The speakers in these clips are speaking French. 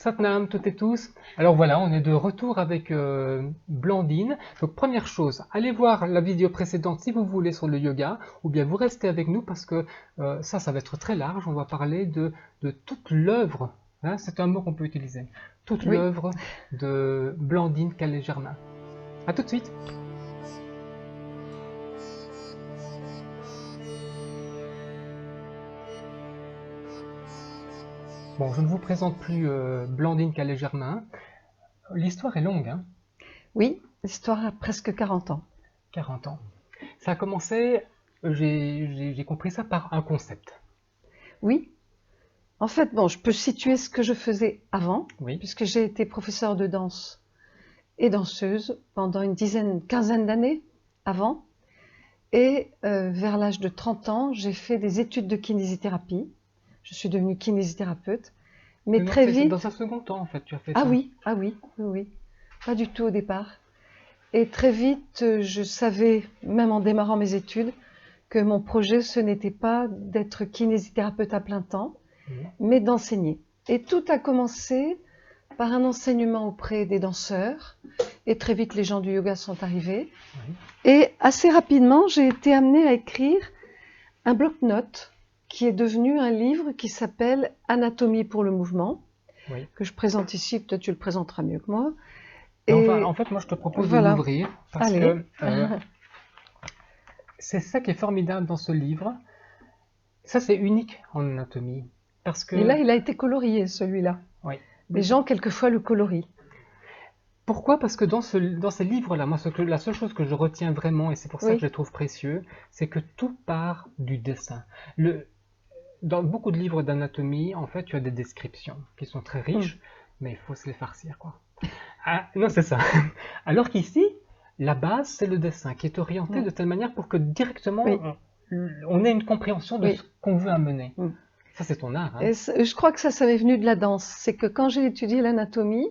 Satnam, toutes et tous. Alors voilà, on est de retour avec Blandine. Donc première chose, allez voir la vidéo précédente si vous voulez sur le yoga, ou bien vous restez avec nous parce que ça va être très large. On va parler de toute l'œuvre, hein, c'est un mot qu'on peut utiliser, toute Oui. l'œuvre de Blandine Calais-Germain. A tout de suite. Bon, je ne vous présente plus Blandine Calais-Germain. L'histoire est longue, hein, Oui, l'histoire a presque 40 ans. 40 ans. Ça a commencé, j'ai compris ça par un concept. Oui, en fait, bon, je peux situer ce que je faisais avant, Oui, puisque j'ai été professeure de danse et danseuse pendant une quinzaine d'années avant. Et vers l'âge de 30 ans, j'ai fait des études de kinésithérapie. Je suis devenue kinésithérapeute. Mais mais non, très c'est dans un vite, second temps en fait, tu as fait ah ça. oui, ah oui, oui, oui, pas du tout au départ. Et très vite, je savais, même en démarrant mes études, que mon projet, ce n'était pas d'être kinésithérapeute à plein temps, Oui, mais d'enseigner. Et tout a commencé par un enseignement auprès des danseurs, et très vite les gens du yoga sont arrivés. oui, Et assez rapidement, j'ai été amenée à écrire un bloc-notes qui est devenu un livre qui s'appelle Anatomie pour le mouvement, oui. que je présente ici, peut-être tu le présenteras mieux que moi. Mais enfin, en Et fait, moi je te propose de voilà, l'ouvrir parce allez. que c'est ça qui est formidable dans ce livre. Ça, c'est unique en anatomie. Parce Et là, que, il a été colorié, celui-là. oui. Les gens, quelquefois, le colorient. Pourquoi? Parce que dans ces livres-là, moi, la seule chose que je retiens vraiment, et c'est pour ça que je Oui, les trouve précieux, c'est que tout part du dessin. Le, Dans beaucoup de livres d'anatomie, en fait, tu as des descriptions qui sont très mm, riches, mais il faut se les farcir, quoi. Ah, non, c'est ça. Alors qu'ici, la base, c'est le dessin qui est orienté de mm, telle manière pour que directement, oui, on ait une compréhension de ce oui. qu'on veut amener. Mm. Ça, c'est ton art, hein. Et je crois que ça m'est venu de la danse. C'est que quand j'ai étudié l'anatomie,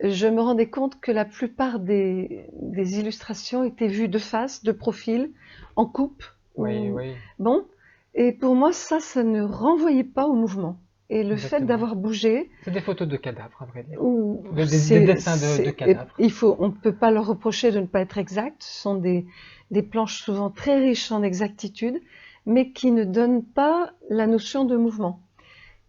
je me rendais compte que la plupart des illustrations étaient vues de face, de profil, en coupe. Oui, Ou... oui, Bon. Et pour moi, ça ne renvoyait pas au mouvement. Et le fait exactement. d'avoir bougé, C'est des photos de cadavres, à vrai dire. ou Des dessins de cadavres. on ne peut pas leur reprocher de ne pas être exact. Ce sont des planches souvent très riches en exactitude, mais qui ne donnent pas la notion de mouvement.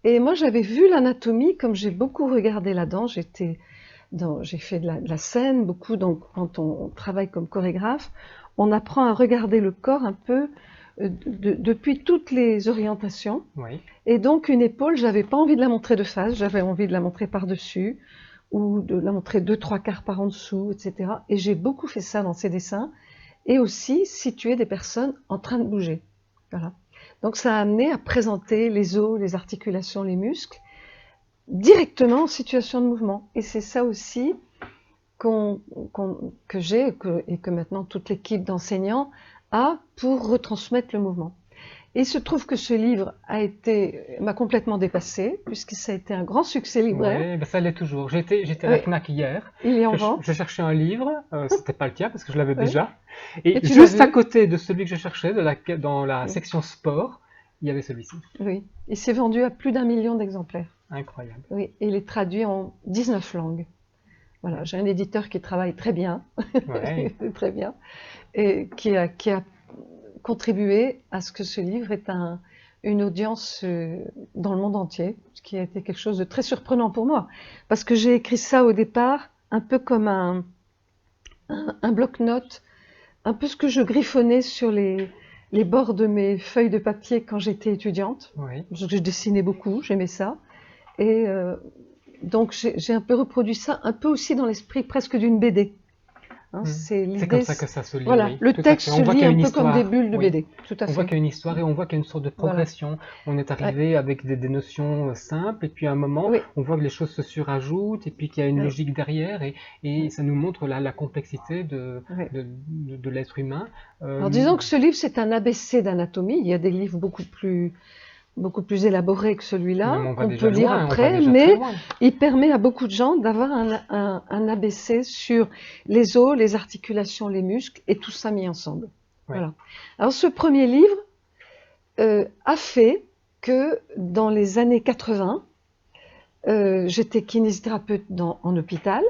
Et moi, j'avais vu l'anatomie, comme j'ai beaucoup regardé la danse, j'ai fait de la scène beaucoup, donc quand on travaille comme chorégraphe, on apprend à regarder le corps un peu depuis toutes les orientations. Oui, Et donc une épaule, j'avais pas envie de la montrer de face, j'avais envie de la montrer par-dessus, ou de la montrer 2-3 quarts par en dessous, etc. Et j'ai beaucoup fait ça dans ces dessins, et aussi situer des personnes en train de bouger. Voilà. Donc ça a amené à présenter les os, les articulations, les muscles, directement en situation de mouvement. Et c'est ça aussi que j'ai et que maintenant toute l'équipe d'enseignants a pour retransmettre le mouvement. Et il se trouve que ce livre m'a complètement dépassé, puisque ça a été un grand succès libraire. ouais, ben ça l'est toujours. J'étais à la Oui, Fnac hier, il est en je vente. cherchais un livre, c'était pas le tien parce que je l'avais Oui. déjà, Et et tu l'as juste à vu? côté de celui que je cherchais, dans la Oui. section sport, il y avait celui-ci. Oui. Il s'est vendu à plus d'1 million d'exemplaires. Incroyable. Oui. Et il est traduit en 19 langues. Voilà. J'ai un éditeur qui travaille très bien, Ouais, très bien, et qui a contribué à ce que ce livre ait une audience dans le monde entier, ce qui a été quelque chose de très surprenant pour moi. Parce que j'ai écrit ça au départ un peu comme un bloc-notes, un peu ce que je griffonnais sur les bords de mes feuilles de papier quand j'étais étudiante. oui. Parce que je dessinais beaucoup, j'aimais ça. Et donc j'ai un peu reproduit ça, un peu aussi dans l'esprit presque d'une BD. Hein, Hmm. c'est C'est comme l'idée, ça que ça se lit, voilà, oui, le tout à texte fait. se On voit lit qu'il y a un une peu comme des histoire, bulles de oui. BD, tout à On voit fait. qu'il y a une histoire et on voit qu'il y a une sorte de Voilà. progression. On est Ouais. arrivé avec des notions simples et puis à un moment, Oui. on voit que les choses se surajoutent et puis qu'il y a une Oui. logique derrière et Oui. ça nous montre la complexité Oui. de l'être humain. Alors Euh, disons que ce livre c'est un ABC d'anatomie. Il y a des livres beaucoup plus élaboré que mais celui-là, on va qu'on peut déjà lire loin, on va après, déjà très mais loin. il permet à beaucoup de gens d'avoir un ABC sur les os, les articulations, les muscles, et tout ça mis ensemble. Ouais. Voilà. Alors ce premier livre a fait que dans les années 80, j'étais kinésithérapeute en hôpital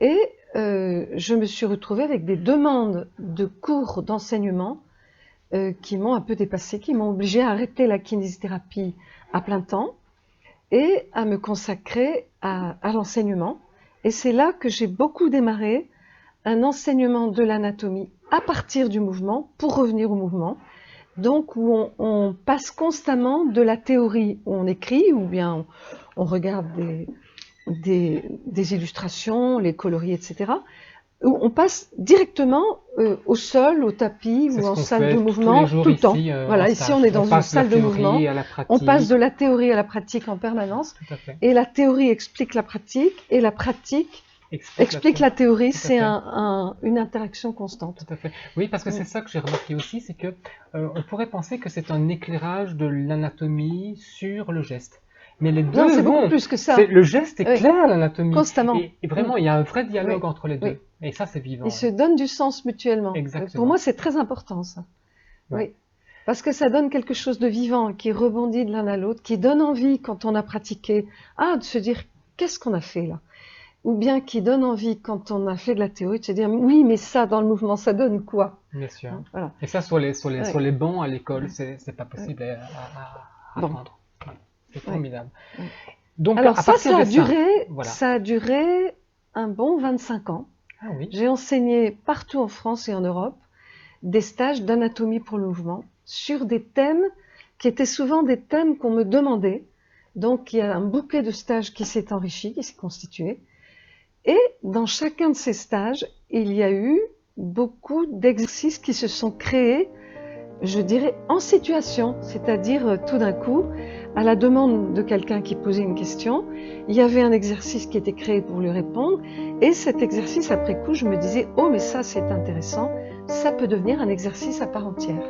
et je me suis retrouvée avec des demandes de cours d'enseignement qui m'ont un peu dépassée, qui m'ont obligée à arrêter la kinésithérapie à plein temps et à me consacrer à l'enseignement. Et c'est là que j'ai beaucoup démarré un enseignement de l'anatomie à partir du mouvement pour revenir au mouvement. Donc où on passe constamment de la théorie où on écrit ou bien on regarde des illustrations, les coloris, etc. Où on passe directement au sol, au tapis ou en salle de mouvement tout le temps. Voilà, ici on est dans une salle de mouvement. On passe de la théorie à la pratique en permanence. Et la théorie explique la pratique et la pratique explique la théorie. C'est une interaction constante. Tout à fait. Oui, parce que c'est ça que j'ai remarqué aussi, c'est que on pourrait penser que c'est un éclairage de l'anatomie sur le geste. Mais les deux, non, c'est beaucoup plus que ça. Le geste éclaire l'anatomie. Constamment. Et vraiment, il y a un vrai dialogue entre les deux. Et ça, c'est vivant. Ils se donnent du sens mutuellement. Exactement. Pour moi, c'est très important, ça. Oui. Parce que ça donne quelque chose de vivant, qui rebondit de l'un à l'autre, qui donne envie, quand on a pratiqué, de se dire, qu'est-ce qu'on a fait là? Ou bien qui donne envie, quand on a fait de la théorie, de se dire, oui, mais ça, dans le mouvement, ça donne quoi? Bien sûr. Voilà. Et ça, sur les bancs à l'école, c'est pas possible à apprendre. C'est formidable. Donc, alors ça a duré un bon 25 ans. Ah oui. J'ai enseigné partout en France et en Europe des stages d'anatomie pour le mouvement sur des thèmes qui étaient souvent des thèmes qu'on me demandait. Donc il y a un bouquet de stages qui s'est enrichi, qui s'est constitué. Et dans chacun de ces stages, il y a eu beaucoup d'exercices qui se sont créés, je dirais, en situation, c'est-à-dire tout d'un coup, à la demande de quelqu'un qui posait une question, il y avait un exercice qui était créé pour lui répondre, et cet exercice, après coup, je me disais « Oh, mais ça, c'est intéressant, ça peut devenir un exercice à part entière,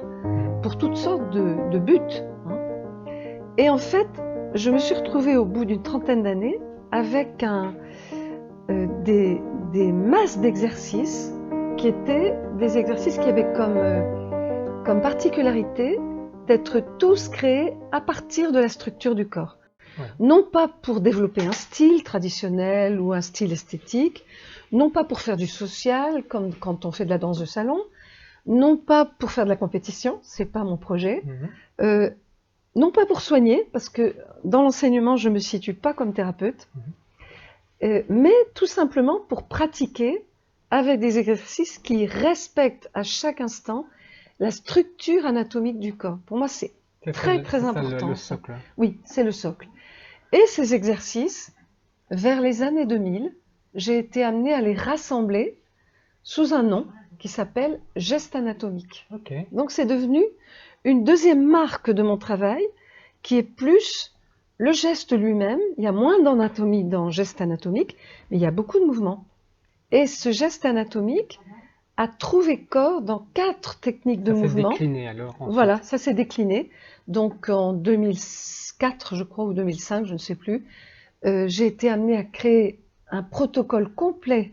pour toutes sortes de buts. » Et en fait, je me suis retrouvée au bout d'une trentaine d'années avec des masses d'exercices qui étaient des exercices qui avaient comme particularité d'être tous créés à partir de la structure du corps. Ouais. Non pas pour développer un style traditionnel ou un style esthétique, non pas pour faire du social, comme quand on fait de la danse de salon, non pas pour faire de la compétition, c'est pas mon projet, non pas pour soigner, parce que dans l'enseignement, je me situe pas comme thérapeute, mais tout simplement pour pratiquer avec des exercices qui respectent à chaque instant la structure anatomique du corps. Pour moi, c'est très important. Le socle. Oui, c'est le socle. Et ces exercices, vers les années 2000, j'ai été amenée à les rassembler sous un nom qui s'appelle geste anatomique. Okay. Donc c'est devenu une deuxième marque de mon travail qui est plus le geste lui-même. Il y a moins d'anatomie dans geste anatomique, mais il y a beaucoup de mouvements. Et ce geste anatomique a trouvé corps dans 4 techniques de mouvement. Ça s'est décliné alors. Voilà, ça s'est décliné. Donc en 2004, je crois, ou 2005, je ne sais plus, j'ai été amenée à créer un protocole complet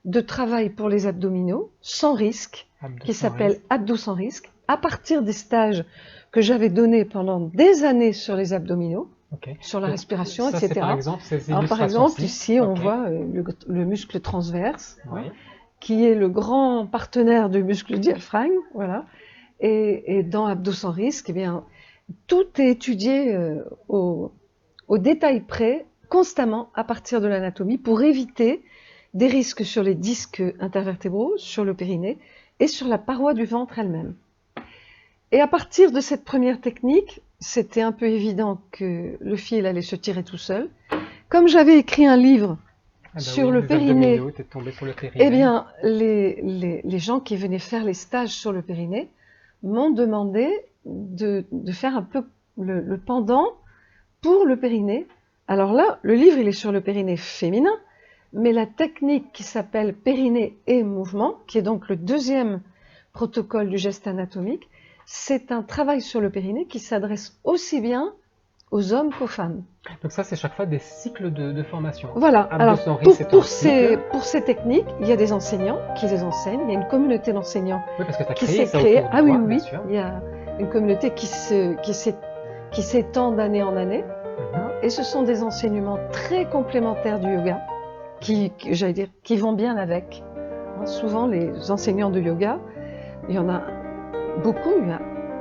de travail pour les abdominaux, sans risque, qui s'appelle Abdos sans risque, à partir des stages que j'avais donnés pendant des années sur les abdominaux, sur la respiration, ça, etc. Par exemple, ici, on voit le muscle transverse, qui est le grand partenaire du muscle diaphragme, voilà. Et dans Abdos sans risque, eh bien, tout est étudié au détail près, constamment, à partir de l'anatomie, pour éviter des risques sur les disques intervertébraux, sur le périnée et sur la paroi du ventre elle-même. Et à partir de cette première technique, c'était un peu évident que le fil allait se tirer tout seul. Comme j'avais écrit un livre sur le périnée, eh bien, les gens qui venaient faire les stages sur le périnée m'ont demandé de faire un peu le pendant pour le périnée. Alors là, le livre, il est sur le périnée féminin, mais la technique qui s'appelle périnée et mouvement, qui est donc le deuxième protocole du geste anatomique, c'est un travail sur le périnée qui s'adresse aussi bien aux hommes qu'aux femmes. Donc ça, c'est chaque fois des cycles de formation. Voilà. Alors, pour ces techniques, il y a des enseignants qui les enseignent, il y a une communauté d'enseignants qui s'est créée. Ah oui, il y a une communauté qui s'étend d'année en année. Et ce sont des enseignements très complémentaires du yoga j'allais dire, qui vont bien avec. Souvent, les enseignants de yoga, il y en a beaucoup,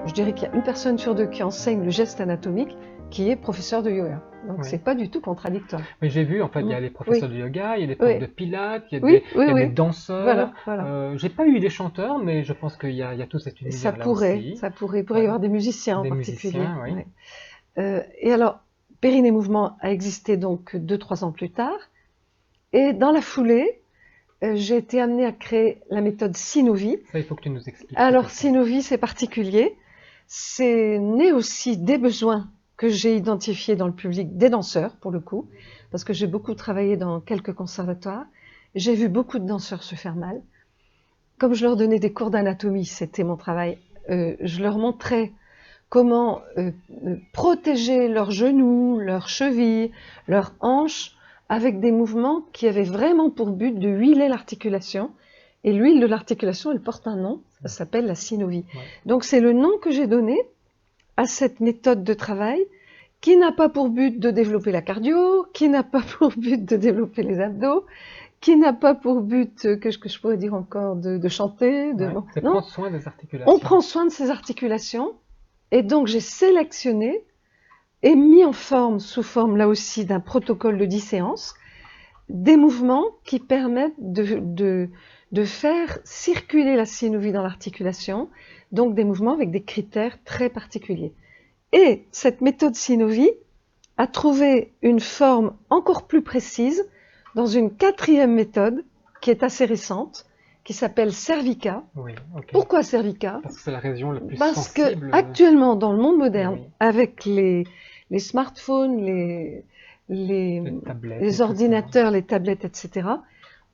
je dirais qu'il y a une personne sur 2 qui enseigne le geste anatomique qui est professeur de yoga. Donc, Oui. c'est pas du tout contradictoire. Mais j'ai vu, en fait, il y a les professeurs de yoga, il y a les profs de pilates, il y a des danseurs. Voilà. J'ai pas eu des chanteurs, mais je pense qu'il y a tout cet univers-là aussi. Il pourrait y avoir des musiciens en particulier. Musiciens, oui. Et alors, Périnée Mouvement a existé donc 2-3 ans plus tard. Et dans la foulée, j'ai été amenée à créer la méthode Sinovi. Ça, il faut que tu nous expliques. Alors, Sinovi, c'est particulier. C'est né aussi des besoins que j'ai identifiés dans le public des danseurs, pour le coup, parce que j'ai beaucoup travaillé dans quelques conservatoires. J'ai vu beaucoup de danseurs se faire mal. Comme je leur donnais des cours d'anatomie, c'était mon travail, je leur montrais comment protéger leurs genoux, leurs chevilles, leurs hanches, avec des mouvements qui avaient vraiment pour but de huiler l'articulation. Et l'huile de l'articulation, elle porte un nom, ça s'appelle la synovie. Ouais. Donc c'est le nom que j'ai donné à cette méthode de travail qui n'a pas pour but de développer la cardio, qui n'a pas pour but de développer les abdos, qui n'a pas pour but, que je pourrais dire encore, de chanter. C'est prendre soin des articulations. On prend soin de ces articulations. Et donc j'ai sélectionné et mis en forme, sous forme là aussi d'un protocole de 10 séances, des mouvements qui permettent de faire circuler la synovie dans l'articulation, donc des mouvements avec des critères très particuliers. Et cette méthode synovie a trouvé une forme encore plus précise dans une 4e méthode qui est assez récente, qui s'appelle Cervica. Oui, okay. Pourquoi Cervica? Parce que c'est la région la plus sensible. Parce que actuellement, dans le monde moderne, avec les smartphones, les ordinateurs, les tablettes, etc.,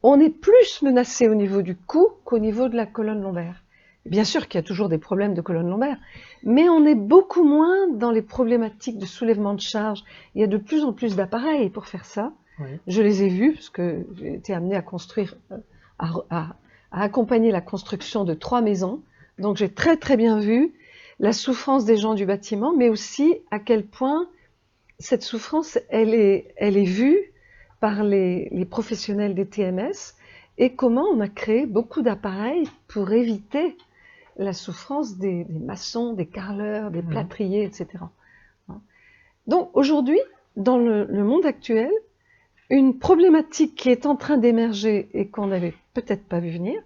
on est plus menacé au niveau du cou qu'au niveau de la colonne lombaire. Bien sûr qu'il y a toujours des problèmes de colonne lombaire, mais on est beaucoup moins dans les problématiques de soulèvement de charge. Il y a de plus en plus d'appareils pour faire ça. Oui. Je les ai vus parce que j'ai été amenée à construire, à accompagner la construction de 3 maisons. Donc j'ai très très bien vu la souffrance des gens du bâtiment, mais aussi à quel point cette souffrance, elle est vue par les professionnels des TMS et comment on a créé beaucoup d'appareils pour éviter la souffrance des maçons, des carreleurs, des plâtriers, etc. Donc aujourd'hui, dans le monde actuel, une problématique qui est en train d'émerger et qu'on n'avait peut-être pas vu venir,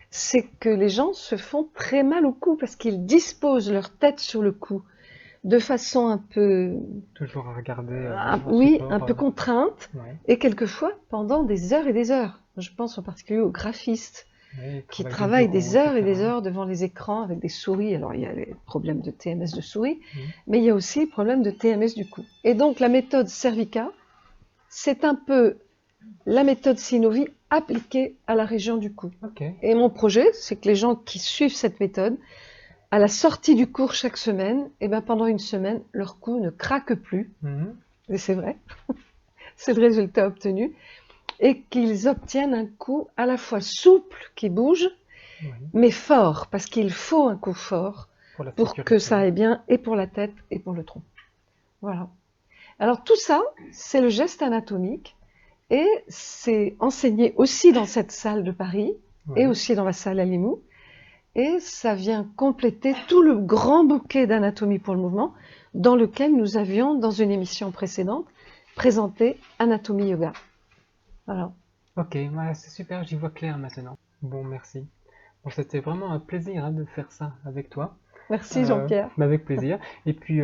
c'est que les gens se font très mal au cou parce qu'ils disposent leur tête sur le cou de façon un peu... Toujours à regarder... oui, un peu contrainte, et quelquefois pendant des heures et des heures. Je pense en particulier aux graphistes qui travaillent des heures et des heures devant les écrans avec des souris. Alors il y a les problèmes de TMS de souris, mais il y a aussi les problèmes de TMS du cou. Et donc la méthode Cervica, c'est un peu la méthode Synovie appliquée à la région du cou. Okay. Et mon projet, c'est que les gens qui suivent cette méthode, à la sortie du cours chaque semaine, et ben pendant une semaine, leur cou ne craque plus. Et c'est vrai, c'est le résultat obtenu. Et qu'ils obtiennent un cou à la fois souple, qui bouge, mais fort, parce qu'il faut un cou fort pour que ça aille bien, et pour la tête, et pour le tronc. Voilà. Alors tout ça, c'est le geste anatomique, et c'est enseigné aussi dans cette salle de Paris, et aussi dans la salle à Limoux, et ça vient compléter tout le grand bouquet d'anatomie pour le mouvement, dans lequel nous avions, dans une émission précédente, présenté Anatomie Yoga. Voilà. Ok, ouais, c'est super, j'y vois clair maintenant. Bon, merci. Bon, c'était vraiment un plaisir de faire ça avec toi. Merci Jean-Pierre. Avec plaisir. Et puis,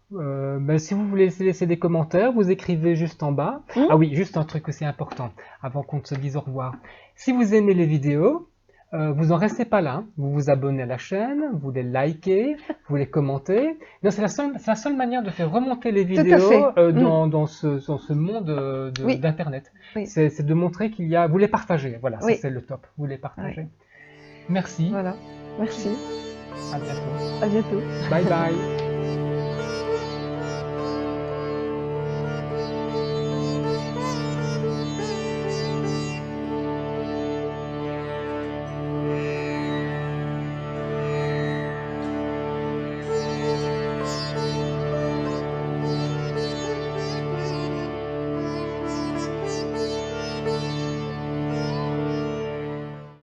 si vous voulez laisser des commentaires, vous écrivez juste en bas. Ah oui, juste un truc aussi important, avant qu'on se dise au revoir. Si vous aimez les vidéos, vous en restez pas là. Vous vous abonnez à la chaîne, vous les likez, vous les commentez. C'est la seule manière de faire remonter les vidéos dans ce monde d'Internet. Oui. C'est de montrer qu'il y a... Vous les partagez, voilà, ça c'est le top. Vous les partagez. Merci. Voilà, merci. À bientôt. À bientôt. Bye bye.